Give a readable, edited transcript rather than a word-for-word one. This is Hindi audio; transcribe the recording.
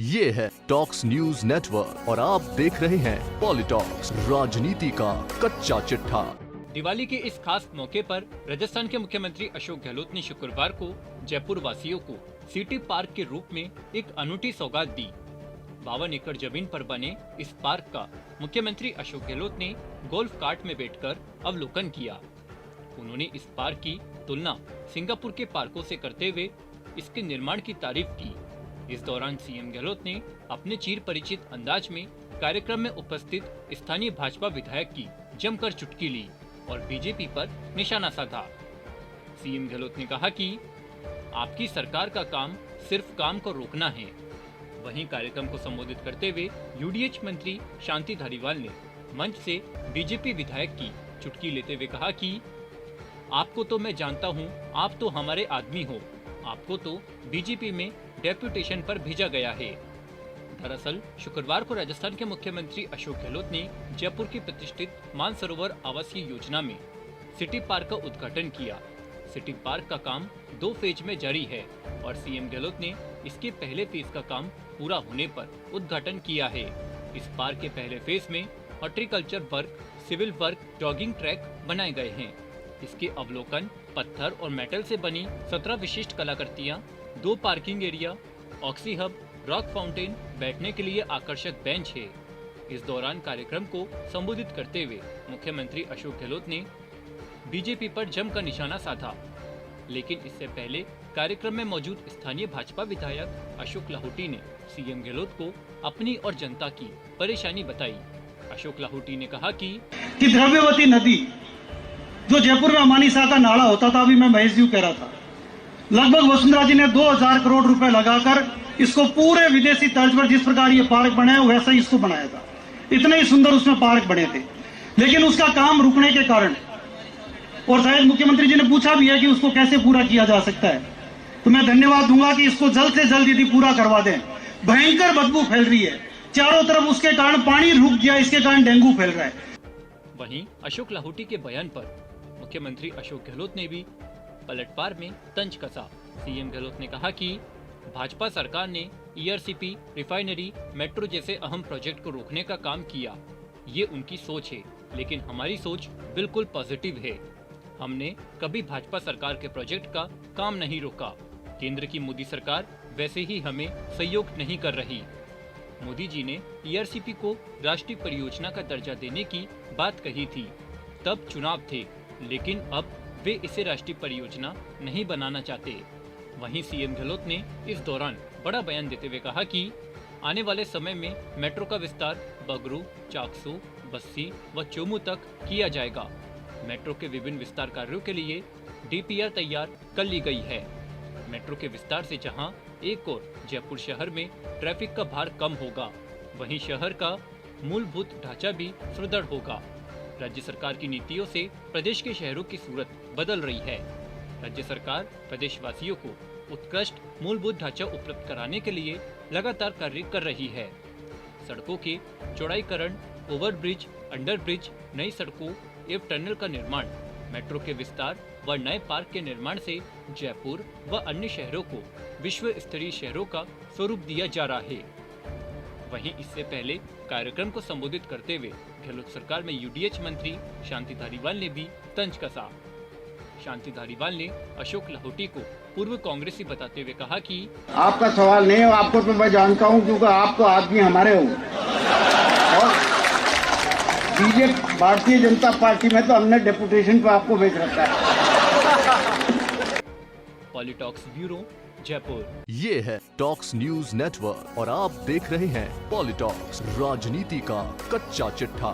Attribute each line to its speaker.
Speaker 1: ये है टॉक्स न्यूज नेटवर्क और आप देख रहे हैं पॉलिटॉक्स, राजनीति का कच्चा चिट्ठा।
Speaker 2: दिवाली के इस खास मौके पर राजस्थान के मुख्यमंत्री अशोक गहलोत ने शुक्रवार को जयपुर वासियों को सिटी पार्क के रूप में एक अनूठी सौगात दी। 52 एकड़ जमीन पर बने इस पार्क का मुख्यमंत्री अशोक गहलोत ने गोल्फ कार्ट में बैठकर अवलोकन किया। उन्होंने इस पार्क की तुलना सिंगापुर के पार्कों से करते हुए इसके निर्माण की तारीफ की। इस दौरान सीएम गहलोत ने अपने चिर परिचित अंदाज में कार्यक्रम में उपस्थित स्थानीय भाजपा विधायक की जमकर चुटकी ली और बीजेपी पर निशाना साधा। सीएम गहलोत ने कहा कि आपकी सरकार का काम सिर्फ काम को रोकना है। वहीं कार्यक्रम को संबोधित करते हुए यूडीएच मंत्री शांति धारीवाल ने मंच से बीजेपी विधायक की चुटकी लेते हुए कहा कि आपको तो मैं जानता हूं, आप तो हमारे आदमी हो, आपको तो बीजेपी में डेप्यूटेशन पर भेजा गया है। दरअसल शुक्रवार को राजस्थान के मुख्यमंत्री अशोक गहलोत ने जयपुर की प्रतिष्ठित मानसरोवर आवासीय योजना में सिटी पार्क का उद्घाटन किया। सिटी पार्क का काम 2 फेज में जारी है और सीएम गहलोत ने इसके पहले फेज का काम पूरा होने पर उद्घाटन किया है। इस पार्क के पहले फेज में horticulture work, civil work, jogging track बनाए गए हैं। इसके अवलोकन, पत्थर और मेटल से बनी 17 विशिष्ट कलाकृतियां, 2 parking area, oxy hub, rock fountain, बैठने के लिए आकर्षक बेंच है। इस दौरान कार्यक्रम को संबोधित करते हुए मुख्यमंत्री अशोक गहलोत ने बीजेपी पर जमकर निशाना साधा। लेकिन इससे पहले कार्यक्रम में मौजूद स्थानीय भाजपा विधायक अशोक लाहौटी ने सीएम गहलोत को अपनी और जनता की परेशानी बताई। अशोक लाहौटी ने कहा कि
Speaker 3: द्रव्यवती नदी जो जयपुर में अमानी शाह का नाला होता था, अभी मैं महेश जी कह रहा था, लगभग वसुंधरा जी ने 2000 करोड़ रुपए लगाकर इसको पूरे विदेशी तर्ज पर जिस प्रकार ये पार्क बने हैं वैसा ही इसको बनाया था। इतने ही सुंदर उसमें पार्क बने थे, लेकिन उसका काम रुकने के कारण, और शायद मुख्यमंत्री जी ने पूछा भी है कि उसको कैसे पूरा किया जा सकता है, तो मैं धन्यवाद दूंगा कि इसको जल्द से जल्द यदि पूरा करवा दें। भयंकर बदबू फैल रही है चारों तरफ, उसके कारण पानी रुक गया, इसके कारण डेंगू फैल रहा है।
Speaker 2: वहीं अशोक लाहौटी के बयान पर मुख्यमंत्री अशोक गहलोत ने भी पलटवार में तंज कसा। सीएम गहलोत ने कहा कि भाजपा सरकार ने ईआरसीपी, रिफाइनरी, मेट्रो जैसे अहम प्रोजेक्ट को रोकने का काम किया। ये उनकी सोच है, लेकिन हमारी सोच बिल्कुल पॉजिटिव है। हमने कभी भाजपा सरकार के प्रोजेक्ट का काम नहीं रोका। केंद्र की मोदी सरकार वैसे ही हमें सहयोग नहीं कर रही। मोदी जी ने ईआरसीपी को राष्ट्रीय परियोजना का दर्जा देने की बात कही थी, तब चुनाव थे, लेकिन अब वे इसे राष्ट्रीय परियोजना नहीं बनाना चाहते। वहीं सीएम गहलोत ने इस दौरान बड़ा बयान देते हुए कहा कि आने वाले समय में मेट्रो का विस्तार बगरू, चाकसू, बस्सी व चोमू तक किया जाएगा। मेट्रो के विभिन्न विस्तार कार्यों के लिए डीपीआर तैयार कर ली गई है। मेट्रो के विस्तार से जहां एक और जयपुर शहर में ट्रैफिक का भार कम होगा, वहीं शहर का मूलभूत ढांचा भी सुदृढ़ होगा। राज्य सरकार की नीतियों से प्रदेश के शहरों की सूरत बदल रही है। राज्य सरकार प्रदेशवासियों को उत्कृष्ट मूलभूत ढांचा उपलब्ध कराने के लिए लगातार कार्य कर रही है। सड़कों के चौड़ाईकरण, ओवरब्रिज, अंडरब्रिज, नई सड़कों एवं टनल का निर्माण, मेट्रो के विस्तार व नए पार्क के निर्माण से जयपुर व अन्य शहरों को विश्व स्तरीय शहरों का स्वरूप दिया जा रहा है। वहीं इससे पहले कार्यक्रम को संबोधित करते हुए गहलोत सरकार में यूडीएच मंत्री शांति धारीवाल ने भी तंज कसा। शांति धारीवाल ने अशोक लाहौटी को पूर्व कांग्रेसी बताते हुए कहा कि
Speaker 4: आपका सवाल नहीं है, आपको तो मैं जानता हूं, क्योंकि आप तो आदमी हमारे हो। और बीजेपी, भारतीय जनता पार्टी में तो हमने डेपुटेशन पे आपको भेज रखा है।
Speaker 2: पॉलिटॉक्स ब्यूरो, जयपुर।
Speaker 1: ये है टॉक्स न्यूज नेटवर्क और आप देख रहे हैं पॉलिटॉक्स, राजनीति का कच्चा चिट्ठा।